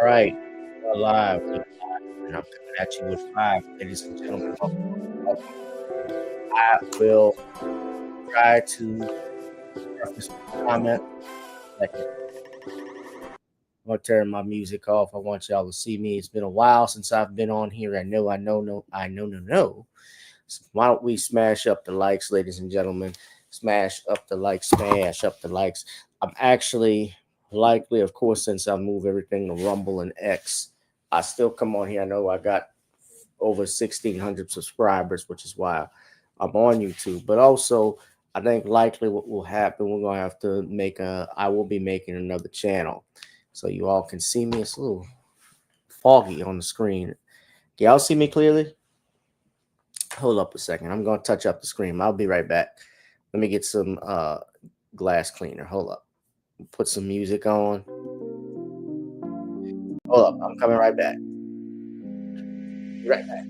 All right, we're live. We're live, and I'm coming at you with five, ladies and gentlemen. Welcome. I will try to preface my comment. Second, I'm gonna turn my music off. I want y'all to see me. It's been a while since I've been on here. I know. So why don't we smash up the likes, ladies and gentlemen? Smash up the likes, smash up the likes. I'm actually likely, of course, since I move everything to Rumble and X, I still come on here. I know I got over 1,600 subscribers, which is why I'm on YouTube. But also, I think likely what will happen, we're gonna have to I will be making another channel, so you all can see me. It's a little foggy on the screen. Can y'all see me clearly? Hold up a second. I'm gonna touch up the screen. I'll be right back. Let me get some glass cleaner. Hold up. Put some music on. Hold up. I'm coming right back. Be right back.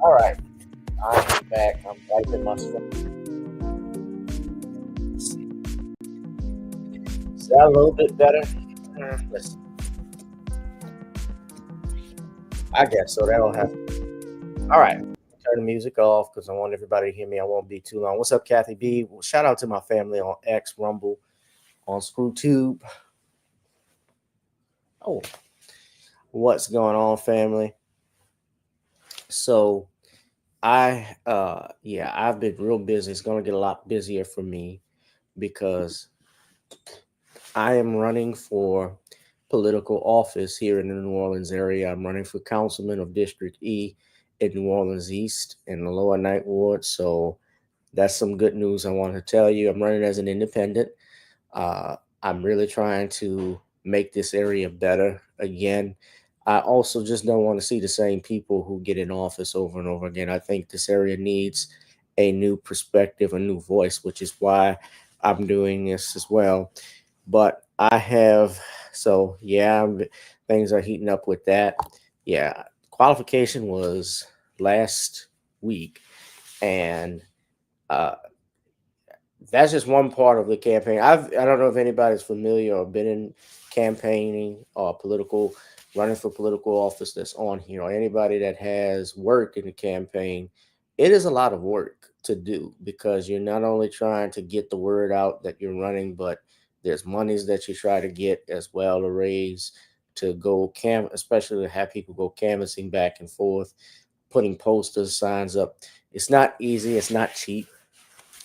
All right. I'm back. I'm wiping my sweat. Is that a little bit better? Listen, I guess so. That'll happen. All right. Turn the music off because I want everybody to hear me. I won't be too long. What's up, Kathy B? Well, shout out to my family on X, Rumble, on ScrewTube. Oh, what's going on, family? So I've been real busy. It's gonna get a lot busier for me because I am running for political office here in the New Orleans area. I'm running for councilman of District E in New Orleans East in the Lower Ninth Ward. So that's some good news I want to tell you. I'm running as an independent. I'm really trying to make this area better again. I also just don't want to see the same people who get in office over and over again. I think this area needs a new perspective, a new voice, which is why I'm doing this as well. But I have, so yeah, things are heating up with that. Yeah, qualification was last week, and uh, that's just one part of the campaign. I don't know if anybody's familiar or been in campaigning or running for political office that's on here, or anybody that has worked in the campaign. It is a lot of work to do because you're not only trying to get the word out that you're running, but there's monies that you try to get as well to raise to especially to have people go canvassing back and forth, putting posters, signs up. It's not easy. It's not cheap.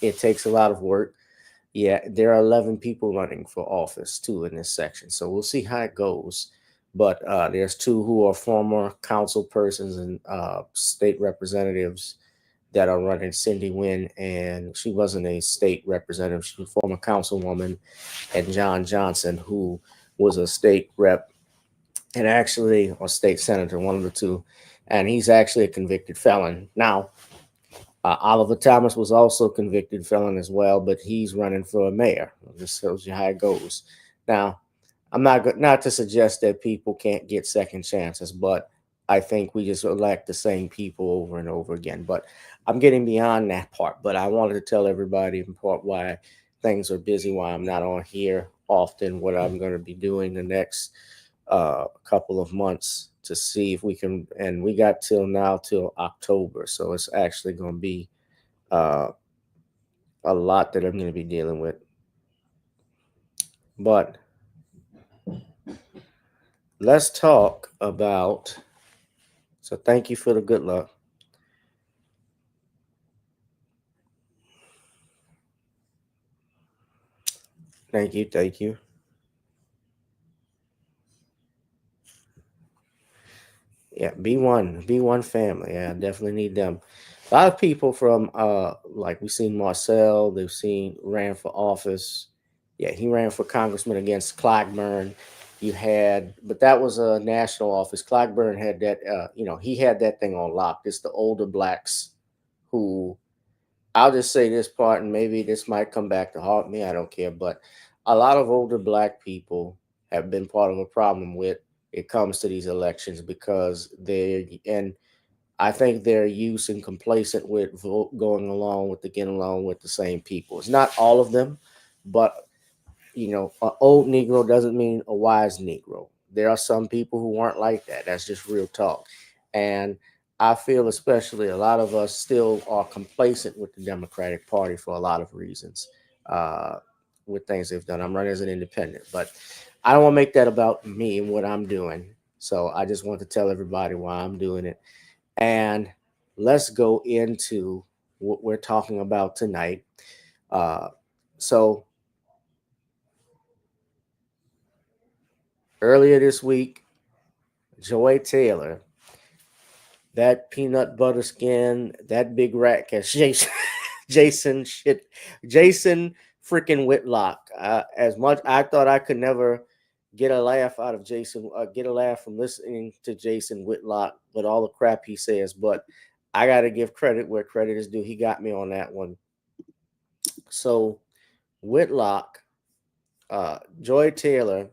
It takes a lot of work. Yeah, there are 11 people running for office too in this section, so we'll see how it goes. But there's two who are former council persons and state representatives that are running. Cindy Wynn, and she wasn't a state representative; she was a former councilwoman, and John Johnson, who was a state rep and actually or state senator, one of the two, and he's actually a convicted felon now. Oliver Thomas was also a convicted felon as well, but he's running for mayor. This shows you how it goes. Now, I'm not to suggest that people can't get second chances, but I think we just elect the same people over and over again. But I'm getting beyond that part. But I wanted to tell everybody in part why things are busy, why I'm not on here often, what I'm going to be doing the next couple of months to see if we can. And we got till October, so it's actually going to be uh, a lot that I'm going to be dealing with. But let's talk about So thank you for the good luck. Thank you. Thank you. Yeah, B1 family. Yeah, I definitely need them. A lot of people from like we've seen Marcel, they've seen ran for office. Yeah, he ran for congressman against Clyburn. You had, but that was a national office. Clyburn had that, he had that thing on lock. It's the older blacks who, I'll just say this part, and maybe this might come back to haunt me. I don't care, but a lot of older black people have been part of a problem with it comes to these elections because and I think they're used and complacent with going along with the getting along with the same people. It's not all of them, but an old Negro doesn't mean a wise Negro. There are some people who aren't like that. That's just real talk. And I feel especially a lot of us still are complacent with the Democratic Party for a lot of reasons uh, with things they've done. I'm running as an independent, but I don't want to make that about me and what I'm doing. So I just want to tell everybody why I'm doing it. And let's go into what we're talking about tonight. Uh, so earlier this week, Joy Taylor, that peanut butter skin, that big rat catch, Jason shit, Jason freaking Whitlock. As much I thought I could never get a laugh out of Jason, get a laugh from listening to Jason Whitlock with all the crap he says, but I got to give credit where credit is due. He got me on that one. So Whitlock, Joy Taylor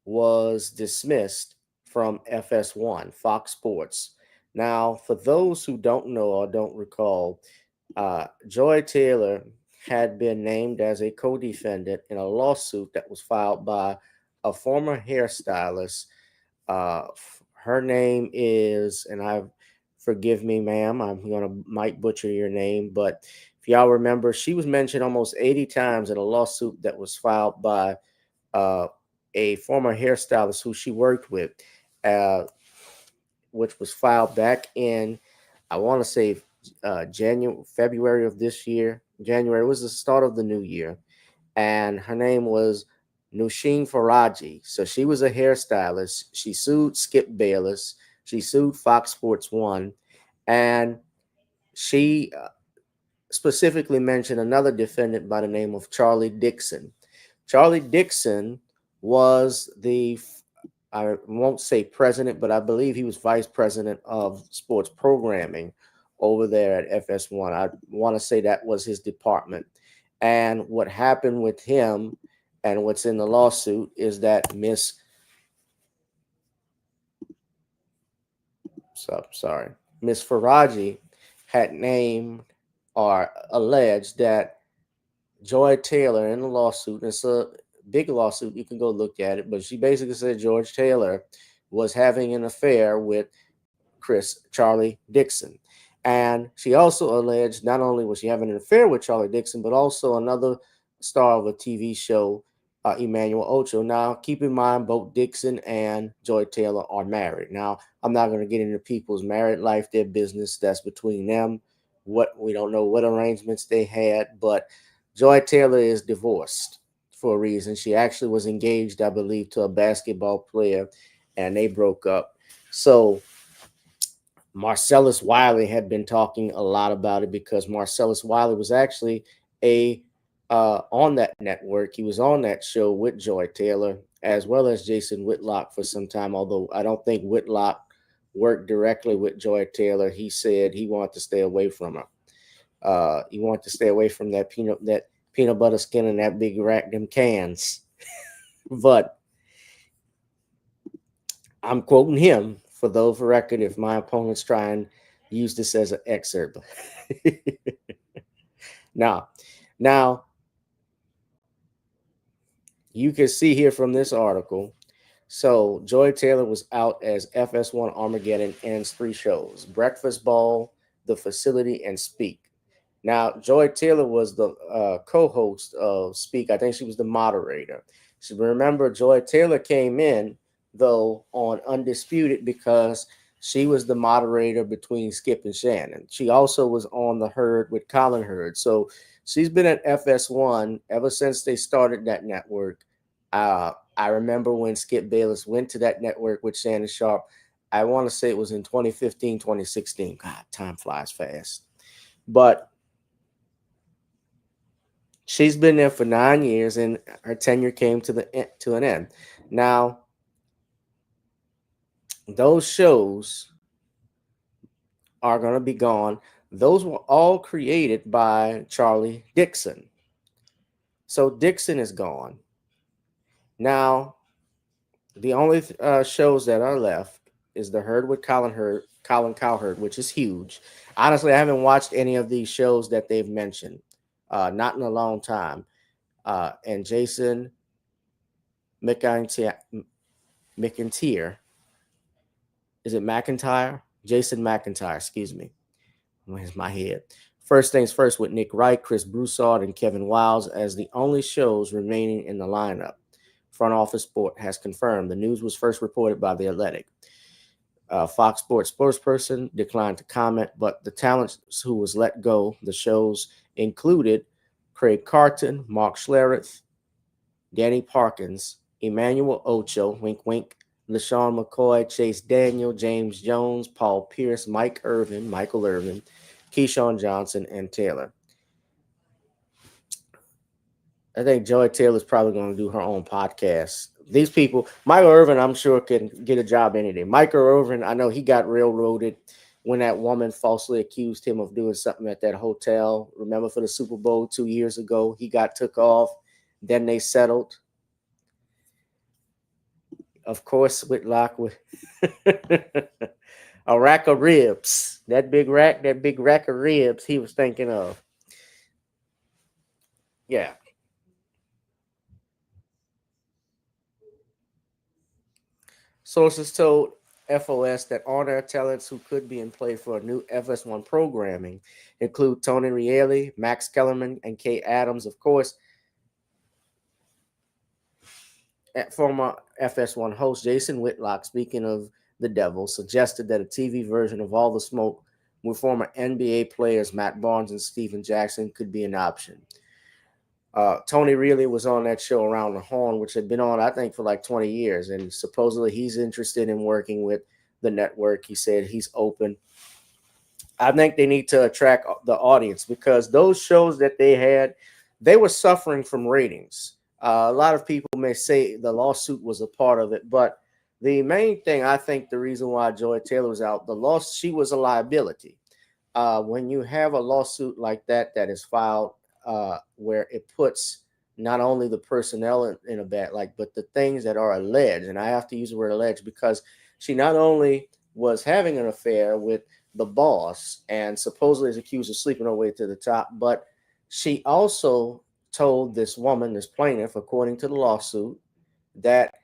was dismissed from FS1, Fox Sports. Now, for those who don't know or don't recall, Joy Taylor had been named as a co defendant in a lawsuit that was filed by a former hairstylist. Her name is, and I forgive me, ma'am, I'm gonna might butcher your name, but if y'all remember, she was mentioned almost 80 times in a lawsuit that was filed by uh, a former hairstylist who she worked with, uh, which was filed back in, I want to say, February of this year. January was the start of the new year, and her name was Nusheen Faraji. So she was a hairstylist. She sued Skip Bayless. She sued Fox Sports One, and she specifically mentioned another defendant by the name of Charlie Dixon. Charlie Dixon was I won't say president, but I believe he was vice president of sports programming over there at FS1. I want to say that was his department. And what happened with him and what's in the lawsuit is that Miss Faraji had named or alleged that Joy Taylor in the lawsuit, and it's a big lawsuit, you can go look at it, but she basically said George Taylor was having an affair with Charlie Dixon. And she also alleged not only was she having an affair with Charlie Dixon, but also another star of a TV show, Emmanuel Ocho. Now, keep in mind, both Dixon and Joy Taylor are married. Now, I'm not going to get into people's married life, their business. That's between them. What we don't know what arrangements they had, but Joy Taylor is divorced for a reason. She actually was engaged, I believe, to a basketball player, and they broke up. So Marcellus Wiley had been talking a lot about it because Marcellus Wiley was actually a on that network. He was on that show with Joy Taylor as well as Jason Whitlock for some time. Although I don't think Whitlock worked directly with Joy Taylor, he said he wanted to stay away from her. He wanted to stay away from that peanut butter skin and that big rack them cans. But I'm quoting him for those for record if my opponents try and use this as an excerpt. now, now you can see here from this article. So Joy Taylor was out as FS1 Armageddon ends three shows: Breakfast Ball, The Facility, and Speak. Now, Joy Taylor was the co-host of Speak. I think she was the moderator. So remember, Joy Taylor came in though on Undisputed because She was the moderator between Skip and Shannon. She also was on the Herd with Colin Hurd. So she's been at FS1 ever since they started that network. I remember when Skip Bayless went to that network with Shannon Sharp. I want to say it was in 2015, 2016. God, time flies fast. But she's been there for 9 years, and her tenure came to an end. Now, those shows are going to be gone. Those were all created by Charlie Dixon. So Dixon is gone. Now, the only shows that are left is the Herd with Colin Cowherd, which is huge. Honestly, I haven't watched any of these shows that they've mentioned, not in a long time. And Jason McIntyre, is it McIntyre? Jason McIntyre, excuse me. Where's my head? First Things First with Nick Wright, Chris Broussard, and Kevin Wiles as the only shows remaining in the lineup. Front Office Sport has confirmed. The news was first reported by The Athletic. Fox Sports spokesperson declined to comment, but the talents who was let go, the shows included Craig Carton, Mark Schlereth, Danny Parkins, Emmanuel Ocho, wink wink, LaShawn McCoy, Chase Daniel, James Jones, Paul Pierce, Michael Irvin, Keyshawn Johnson, and Taylor. I think Joy Taylor's probably going to do her own podcast. These people, Michael Irvin, I'm sure can get a job any day. Michael Irvin, I know he got railroaded when that woman falsely accused him of doing something at that hotel. Remember for the Super Bowl 2 years ago, he got took off. Then they settled. Of course, Whitlock with a rack of ribs. That big rack of ribs he was thinking of. Yeah. Sources told FOS that on-air talents who could be in play for a new FS1 programming include Tony Reilly, Max Kellerman, and Kay Adams. Of course, former FS1 host Jason Whitlock, speaking of the Devil, suggested that a TV version of All the Smoke with former NBA players Matt Barnes and Steven Jackson could be an option. Tony Reilly was on that show Around the Horn, which had been on, I think, for like 20 years. And supposedly he's interested in working with the network. He said he's open. I think they need to attract the audience because those shows that they had, they were suffering from ratings. A lot of people may say the lawsuit was a part of it, but the main thing, I think the reason why Joy Taylor was out, she was a liability. When you have a lawsuit like that is filed, where it puts not only the personnel in a bad light, but the things that are alleged. And I have to use the word alleged because she not only was having an affair with the boss and supposedly is accused of sleeping her way to the top, but she also told this woman, this plaintiff, according to the lawsuit, that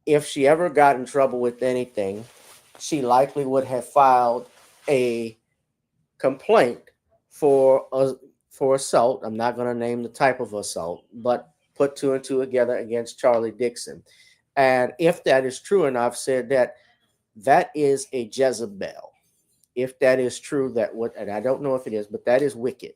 if she ever got in trouble with anything, she likely would have filed a complaint for assault. I'm not going to name the type of assault, but put two and two together against Charlie Dixon. And if that is true, and I've said that is a Jezebel. If that is true, and I don't know if it is, but that is wicked.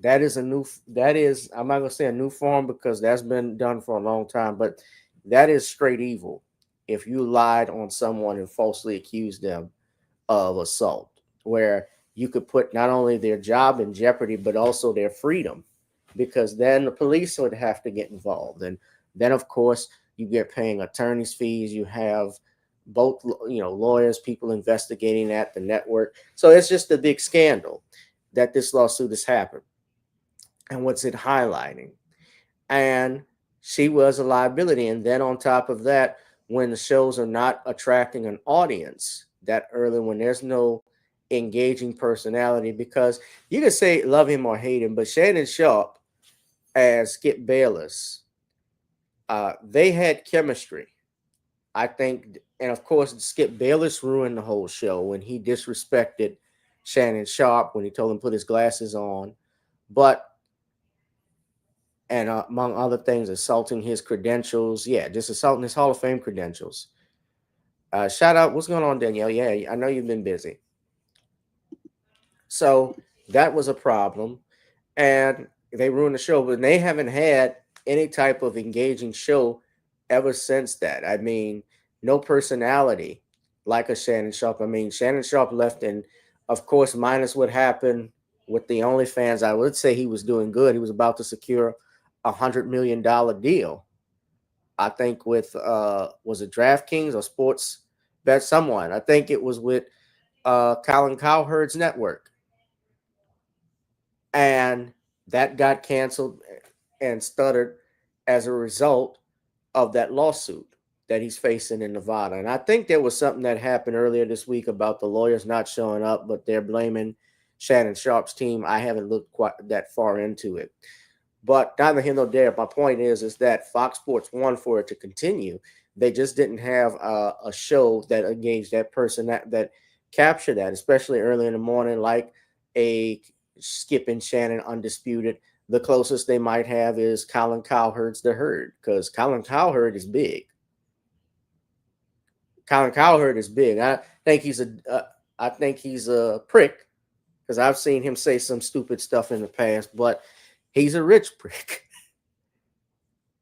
I'm not going to say a new form because that's been done for a long time, but that is straight evil. If you lied on someone and falsely accused them of assault, where you could put not only their job in jeopardy, but also their freedom, because then the police would have to get involved. And then, of course, you get paying attorney's fees. You have both, lawyers, people investigating at the network. So it's just a big scandal that this lawsuit has happened. And what's it highlighting? And she was a liability. And then on top of that, when the shows are not attracting an audience that early, when there's no engaging personality, because you can say love him or hate him, but Shannon Sharp as Skip Bayless, they had chemistry, I think. And of course, Skip Bayless ruined the whole show when he disrespected Shannon Sharp, when he told him to put his glasses on. And among other things, assaulting his credentials. Yeah, just assaulting his Hall of Fame credentials. Shout out, what's going on, Danielle? Yeah, I know you've been busy. So that was a problem, and they ruined the show. But they haven't had any type of engaging show ever since that. I mean, no personality like a Shannon Sharp. I mean, Shannon Sharp left, and of course, minus what happened with the OnlyFans, I would say he was doing good. He was about to secure $100 million deal. I think with was it DraftKings or Sports Bet? Someone. I think it was with Colin Cowherd's network, and that got canceled and stuttered as a result of that lawsuit that he's facing in Nevada. And I think there was something that happened earlier this week about the lawyers not showing up, but they're blaming Shannon Sharp's team. I haven't looked quite that far into it. But neither here nor there. My point is that Fox Sports won for it to continue. They just didn't have a show that engaged that person that captured that, especially early in the morning, like a Skip and Shannon Undisputed. The closest they might have is Colin Cowherd's The Herd, because Colin Cowherd is big. Colin Cowherd is big. I think he's a prick because I've seen him say some stupid stuff in the past, but he's a rich prick.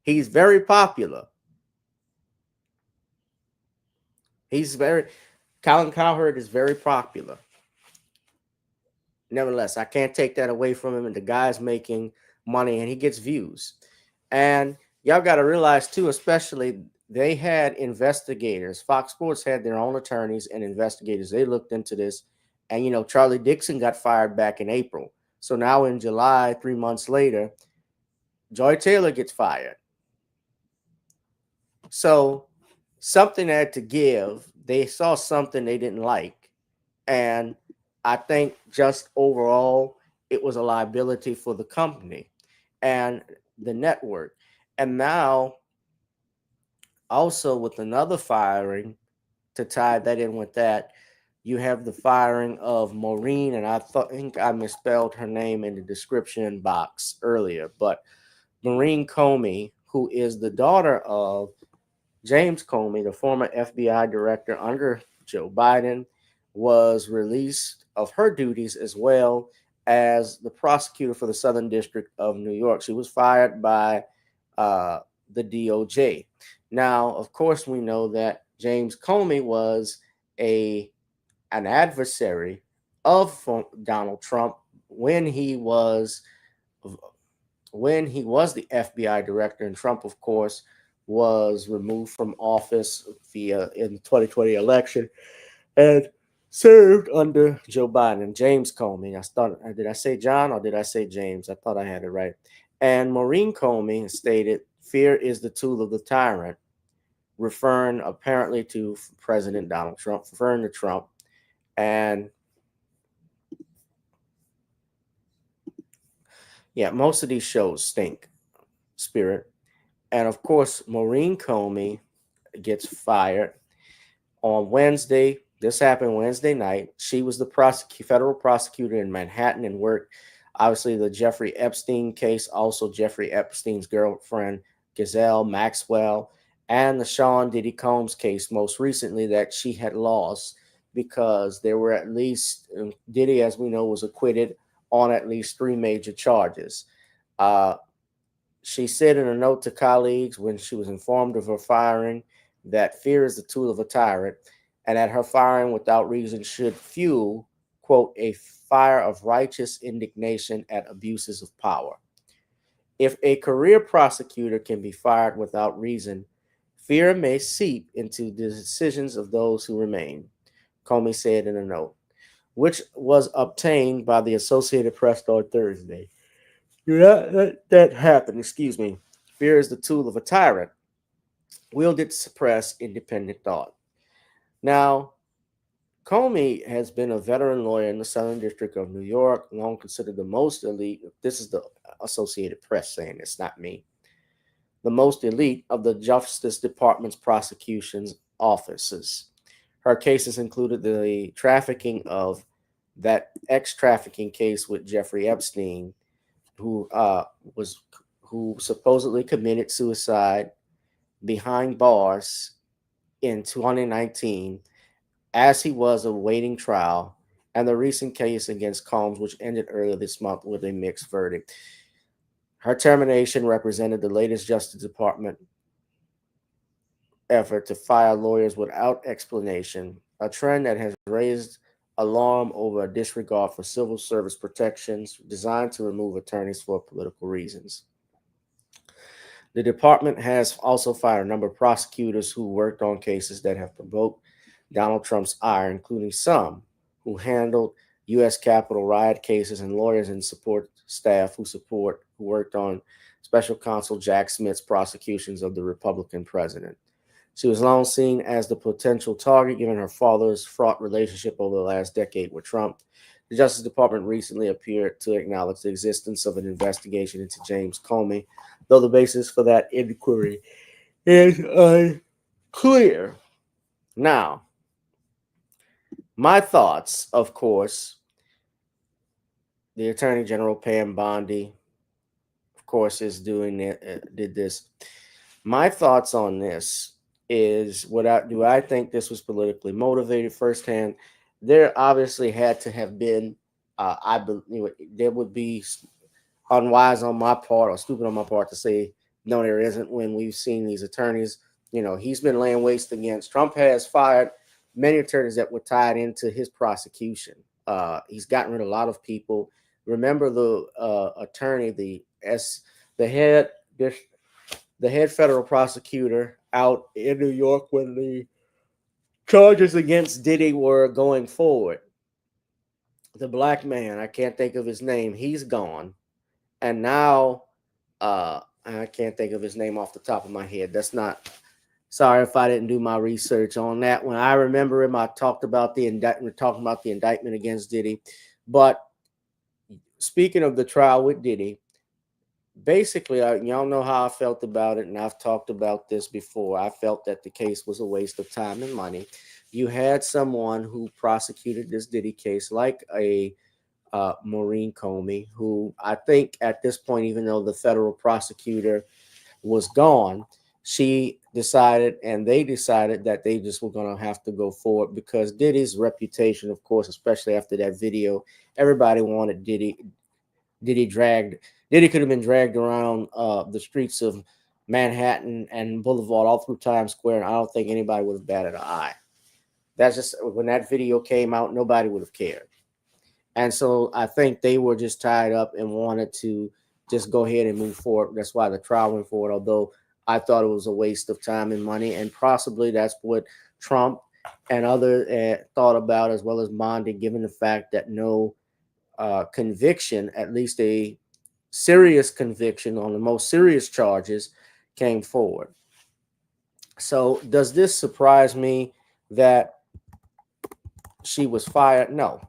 He's very popular. Colin Cowherd is very popular. Nevertheless, I can't take that away from him. And the guy's making money and he gets views. And y'all got to realize too, especially they had investigators. Fox Sports had their own attorneys and investigators. They looked into this. And, Charlie Dixon got fired back in April. So now in July, 3 months later, Joy Taylor gets fired. So something had to give. They saw something they didn't like. And I think just overall, it was a liability for the company and the network. And now, also with another firing, to tie that in with that, you have the firing of Maureen, and think I misspelled her name in the description box earlier, but Maureen Comey, who is the daughter of James Comey, the former FBI director under Joe Biden, was released of her duties as well as the prosecutor for the Southern District of New York. She was fired by the DOJ. Now, of course, we know that James Comey was an adversary of Donald Trump when he was the FBI director, and Trump, of course, was removed from office in the 2020 election and served under Joe Biden. And James Comey. Did I say John or did I say James? I thought I had it right. And Maureen Comey stated, "Fear is the tool of the tyrant," referring apparently to President Donald Trump, referring to Trump. And yeah, most of these shows stink, Spirit. And of course, Maureen Comey gets fired on Wednesday. This happened Wednesday night. She was the federal prosecutor in Manhattan and worked, obviously, the Jeffrey Epstein case, also Jeffrey Epstein's girlfriend, Ghislaine Maxwell, and the Sean Diddy Combs case most recently that she had lost because there were at least, Diddy, as we know, was acquitted on at least 3 major charges. She said in a note to colleagues when she was informed of her firing that fear is the tool of a tyrant and that her firing without reason should fuel, quote, a fire of righteous indignation at abuses of power. If a career prosecutor can be fired without reason, fear may seep into the decisions of those who remain, Comey said in a note, which was obtained by the Associated Press on Thursday. That happened, excuse me. Fear is the tool of a tyrant, wielded to suppress independent thought. Now, Comey has been a veteran lawyer in the Southern District of New York, long considered the most elite. This is the Associated Press saying it's not me. The most elite of the Justice Department's prosecution's offices. Her cases included the trafficking of that ex-trafficking case with Jeffrey Epstein, who supposedly committed suicide behind bars in 2019 as he was awaiting trial, and the recent case against Combs, which ended earlier this month with a mixed verdict. Her termination represented the latest Justice Department effort to fire lawyers without explanation, a trend that has raised alarm over a disregard for civil service protections designed to remove attorneys for political reasons. The department has also fired a number of prosecutors who worked on cases that have provoked Donald Trump's ire, including some who handled U.S. Capitol riot cases and lawyers and support staff who worked on Special Counsel Jack Smith's prosecutions of the Republican president. She was long seen as the potential target given her father's fraught relationship over the last decade with Trump. The Justice Department recently appeared to acknowledge the existence of an investigation into James Comey, though the basis for that inquiry is unclear. Now, my thoughts, of course, the Attorney General Pam Bondi, of course, is doing it, did this. My thoughts on this is do I think this was politically motivated firsthand? There obviously had to have been, I believe, there would be unwise on my part or stupid on my part to say no, there isn't. When we've seen these attorneys, he's been laying waste against. Trump has fired many attorneys that were tied into his prosecution. He's gotten rid of a lot of people. Remember the attorney, the head the head federal prosecutor out in New York when the charges against Diddy were going forward. The black man, I can't think of his name. He's gone, and now I can't think of his name off the top of my head. That's not. Sorry if I didn't do my research on that. When I remember him, I talked about the indictment, talking about the indictment against Diddy. But speaking of the trial with Diddy, basically, y'all know how I felt about it, and I've talked about this before. I felt that the case was a waste of time and money. You had someone who prosecuted this Diddy case, like a Maureen Comey, who I think at this point, even though the federal prosecutor was gone, she decided and they decided that they just were going to have to go forward because Diddy's reputation, of course, especially after that video, everybody wanted Diddy. Diddy could have been dragged around the streets of Manhattan and Boulevard all through Times Square, and I don't think anybody would have batted an eye. That's just when that video came out, nobody would have cared. And so I think they were just tied up and wanted to just go ahead and move forward. That's why the trial went forward, although I thought it was a waste of time and money. And possibly that's what Trump and others thought about, as well as Bondi, given the fact that no conviction, at least a serious conviction on the most serious charges, came forward. So does this surprise me that she was fired? No.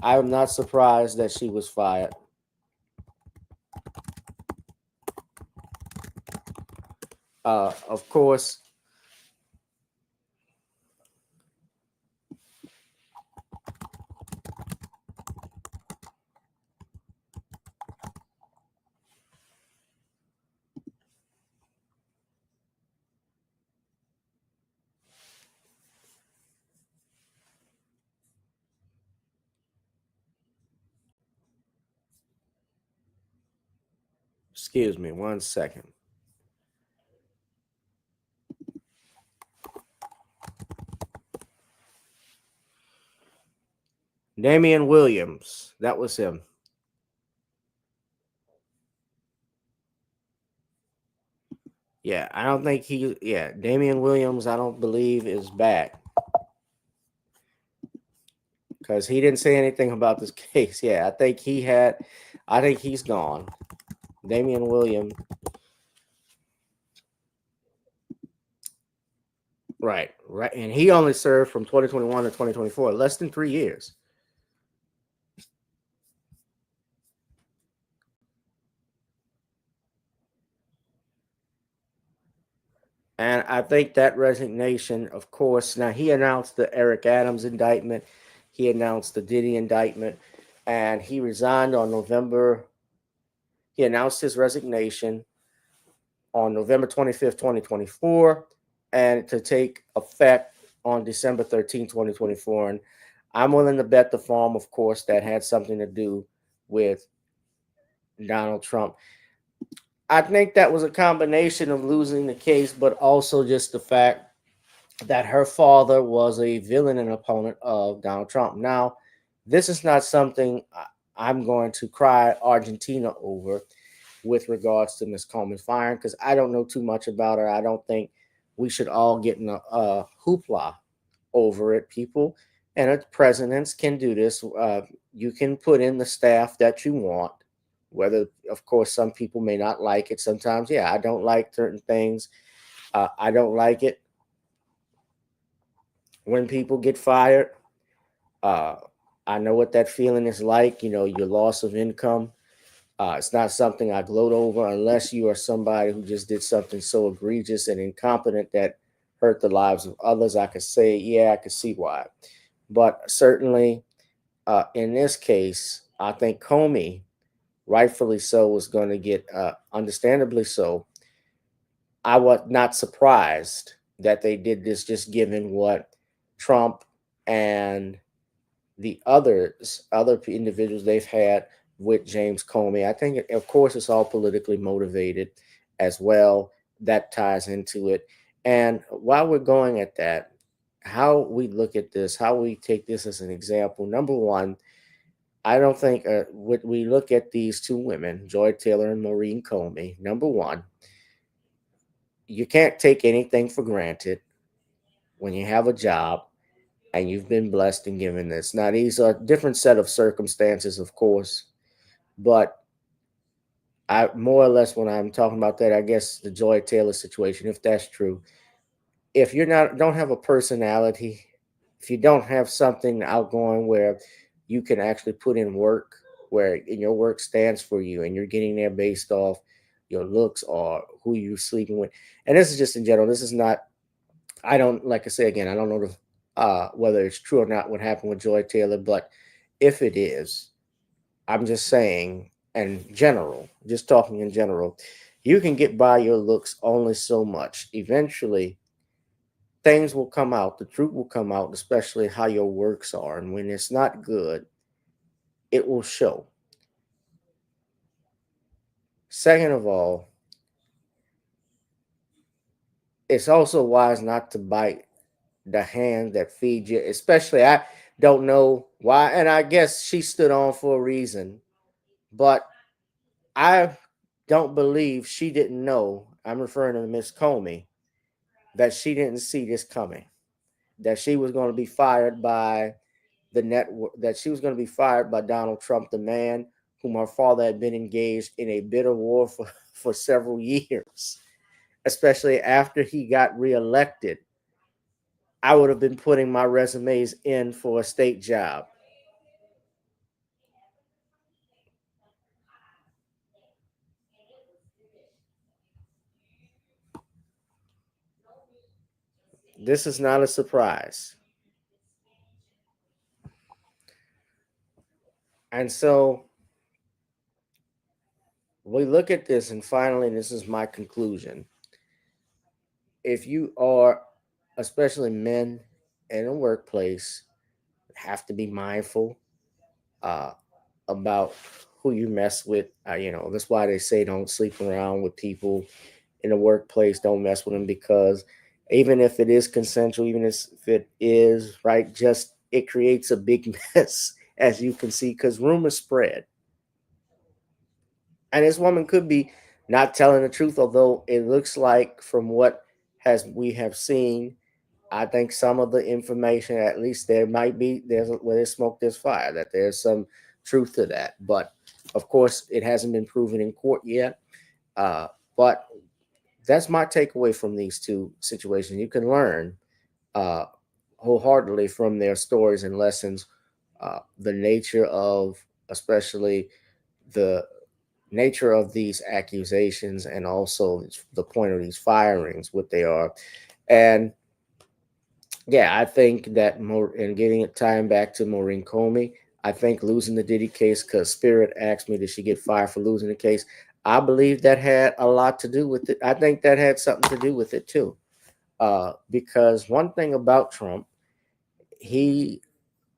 I'm not surprised that she was fired. Of course, excuse me 1 second. Damian Williams, that was him. Yeah, I don't think Damian Williams, I don't believe is back because he didn't say anything about this case. Yeah, I think he's gone. Damian Williams. Right. And he only served from 2021 to 2024, less than 3 years. And I think that resignation, of course, now he announced the Eric Adams indictment, he announced the Diddy indictment, and he resigned on he announced his resignation on November 25th, 2024. and to take effect on December 13, 2024. And I'm willing to bet the farm, of course, that had something to do with Donald Trump. I think that was a combination of losing the case, but also just the fact that her father was a villain and opponent of Donald Trump. Now, this is not something I'm going to cry Argentina over with regards to Miss Coleman's firing because I don't know too much about her. I don't think we should all get in a hoopla over it. People and presidents can do this. You can put in the staff that you want. Whether, of course, some people may not like it. Sometimes, yeah, I don't like certain things. I don't like it when people get fired. Uh, I know what that feeling is like, your loss of income. It's not something I gloat over unless you are somebody who just did something so egregious and incompetent that hurt the lives of others. I could say, yeah, I could see why. But certainly in this case, I think Comey, rightfully so, was going to get, understandably so. I was not surprised that they did this, just given what Trump and the other individuals they've had with James Comey. I think, of course, it's all politically motivated as well. That ties into it. And while we're going at that, how we look at this, how we take this as an example. Number one, I don't think when we look at these two women, Joy Taylor and Maureen Comey. Number one, you can't take anything for granted when you have a job and you've been blessed and given this. Now, these are a different set of circumstances, of course, but I more or less when I'm talking about that, I guess the Joy Taylor situation, if that's true, if you're not don't have a personality, if you don't have something outgoing where you can actually put in work, where in your work stands for you, and you're getting there based off your looks or who you're sleeping with, and this is just in general. This is not. I don't like I say again. I don't know whether it's true or not what happened with Joy Taylor, but if it is, I'm just saying, in general, just talking in general, you can get by your looks only so much. Eventually, things will come out, the truth will come out, especially how your works are. And when it's not good, it will show. Second of all, it's also wise not to bite the hand that feeds you, especially I don't know why. And I guess she stood on for a reason, but I don't believe she didn't know. I'm referring to Miss Comey, that she didn't see this coming, that she was going to be fired by the network, that she was going to be fired by Donald Trump, the man whom her father had been engaged in a bitter war for several years, especially after he got reelected. I would have been putting my resumes in for a state job. This is not a surprise. And so we look at this, and finally, this is my conclusion. If you are, especially men in a workplace, have to be mindful uh, about who you mess with. That's why they say don't sleep around with people in the workplace. Don't mess with them because even if it is consensual, even if it is right, just it creates a big mess, as you can see, because rumors spread. And this woman could be not telling the truth, although it looks like from what has we have seen, I think some of the information, at least there might be, there's where there's smoke, there's fire, that there's some truth to that. But of course, it hasn't been proven in court yet. Uh, but that's my takeaway from these two situations. You can learn uh, wholeheartedly from their stories and lessons, the nature of, especially the nature of these accusations, and also the point of these firings, what they are. And yeah, I think that more and getting it time back to Maureen Comey, I think losing the Diddy case, because Spirit asked me, did she get fired for losing the case? I believe that had a lot to do with it. I think that had something to do with it too. Because one thing about Trump, he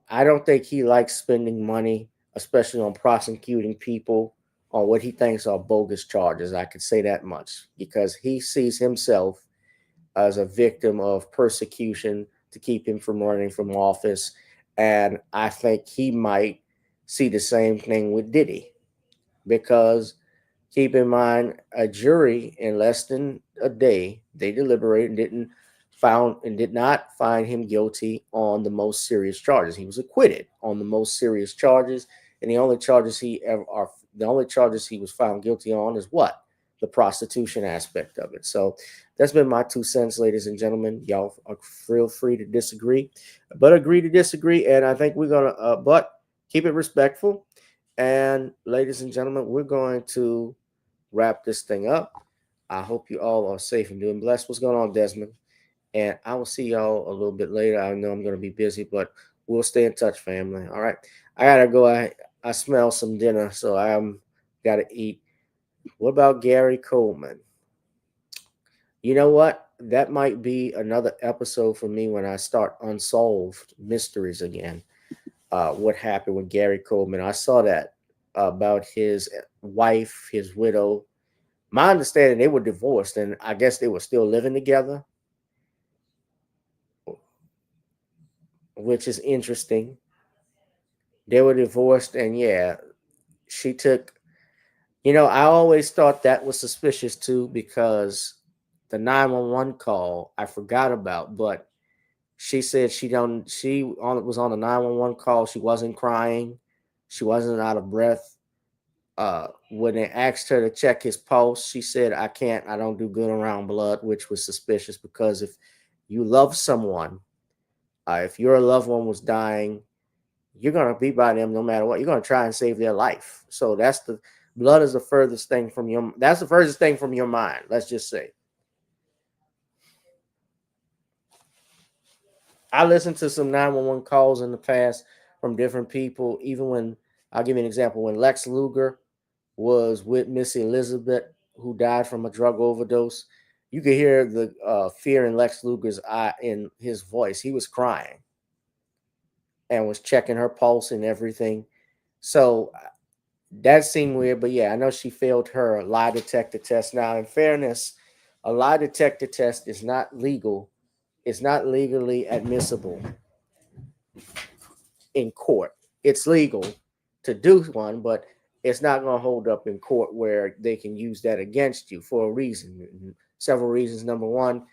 I don't think he likes spending money, especially on prosecuting people on what he thinks are bogus charges. I could say that much because he sees himself as a victim of persecution to keep him from running from office. And I think he might see the same thing with Diddy because keep in mind, a jury in less than a day, they deliberated and did not find him guilty on the most serious charges. He was acquitted on the most serious charges, and the only charges he was found guilty on is what? The prostitution aspect of it. So that's been my 2 cents, ladies and gentlemen. Y'all feel free to disagree, but agree to disagree. And I think we're gonna, but keep it respectful. And ladies and gentlemen, we're going to wrap this thing up. I hope you all are safe and doing blessed. What's going on, Desmond? And I will see y'all a little bit later. I know I'm going to be busy, but we'll stay in touch, family. All right. I got to go. I smell some dinner, so I'm got to eat. What about Gary Coleman? You know what? That might be another episode for me when I start unsolved mysteries again. What happened with Gary Coleman? I saw that about his wife, his widow. My understanding, they were divorced, and I guess they were still living together, which is interesting. They were divorced, and yeah, she took. I always thought that was suspicious too because the 911 call I forgot about, but she said was on the 911 call. She wasn't crying, she wasn't out of breath. When they asked her to check his pulse, she said, I don't do good around blood, which was suspicious because if you love someone, if your loved one was dying, you're going to be by them no matter what. You're going to try and save their life. So blood is that's the furthest thing from your mind. Let's just say. I listened to some 911 calls in the past from different people, even when, I'll give you an example, when Lex Luger was with Missy Elizabeth, who died from a drug overdose. You could hear the fear in Lex Luger's eye, in his voice. He was crying and was checking her pulse and everything. So that seemed weird, but yeah, I know she failed her lie detector test. Now, in fairness, a lie detector test is not legal. It's not legally admissible in court. It's legal to do one, but it's not going to hold up in court where they can use that against you for a reason. Several reasons. Number one,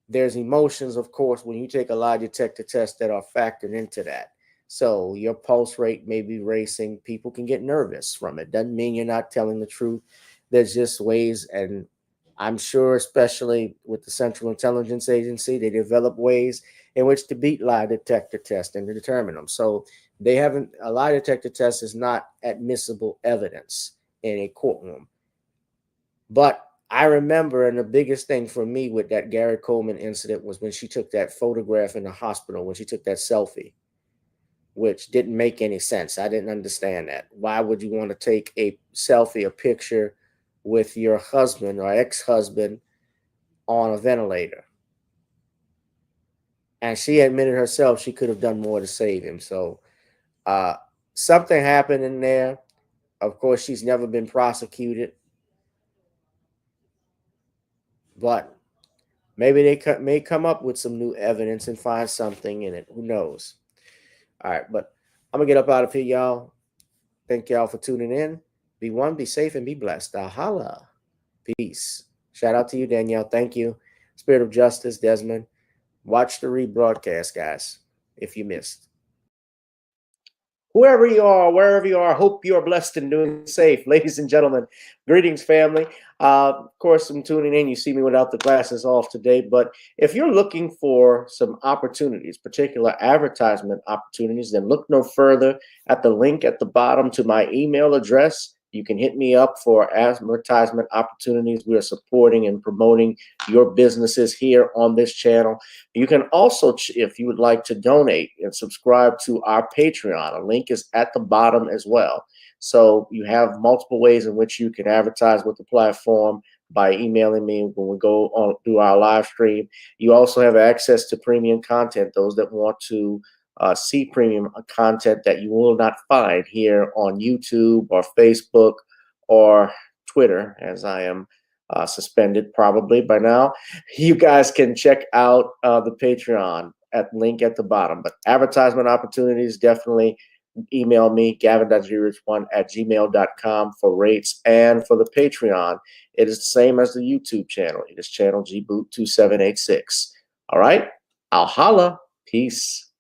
there's emotions, of course, when you take a lie detector test that are factored into that. So your pulse rate may be racing. People can get nervous from it. Doesn't mean you're not telling the truth. There's just ways, and I'm sure, especially with the Central Intelligence Agency, they develop ways in which to beat lie detector tests and to determine them. So a lie detector test is not admissible evidence in a courtroom. But I remember, and the biggest thing for me with that Gary Coleman incident was when she took that photograph in the hospital, when she took that selfie, which didn't make any sense. I didn't understand that. Why would you want to take a selfie, a picture with your husband or ex-husband on a ventilator? And she admitted herself she could have done more to save him. So something happened in there. Of course, she's never been prosecuted. But maybe they may come up with some new evidence and find something in it. Who knows? All right, but I'm going to get up out of here, y'all. Thank y'all for tuning in. Be one, be safe, and be blessed. Holla. Peace. Shout out to you, Danielle. Thank you. Spirit of Justice, Desmond. Watch the rebroadcast, guys, if you missed. Whoever you are, wherever you are, hope you are blessed and doing safe. Ladies and gentlemen, greetings, family. Of course, I'm tuning in. You see me without the glasses off today. But if you're looking for some opportunities, particular advertisement opportunities, then look no further at the link at the bottom to my email address. You can hit me up for advertisement opportunities. We are supporting and promoting your businesses here on this channel. You can also, if you would like to donate and subscribe to our Patreon, a link is at the bottom as well. So you have multiple ways in which you can advertise with the platform, by emailing me when we go on through our live stream. You also have access to premium content. Those that want to see premium content that you will not find here on YouTube or Facebook or Twitter, as I am suspended probably by now. You guys can check out the Patreon at link at the bottom. But advertisement opportunities, definitely email me, gavin.grich1@gmail.com for rates. And for the Patreon, it is the same as the YouTube channel. It is channel gboot2786. All right, I'll holla. Peace.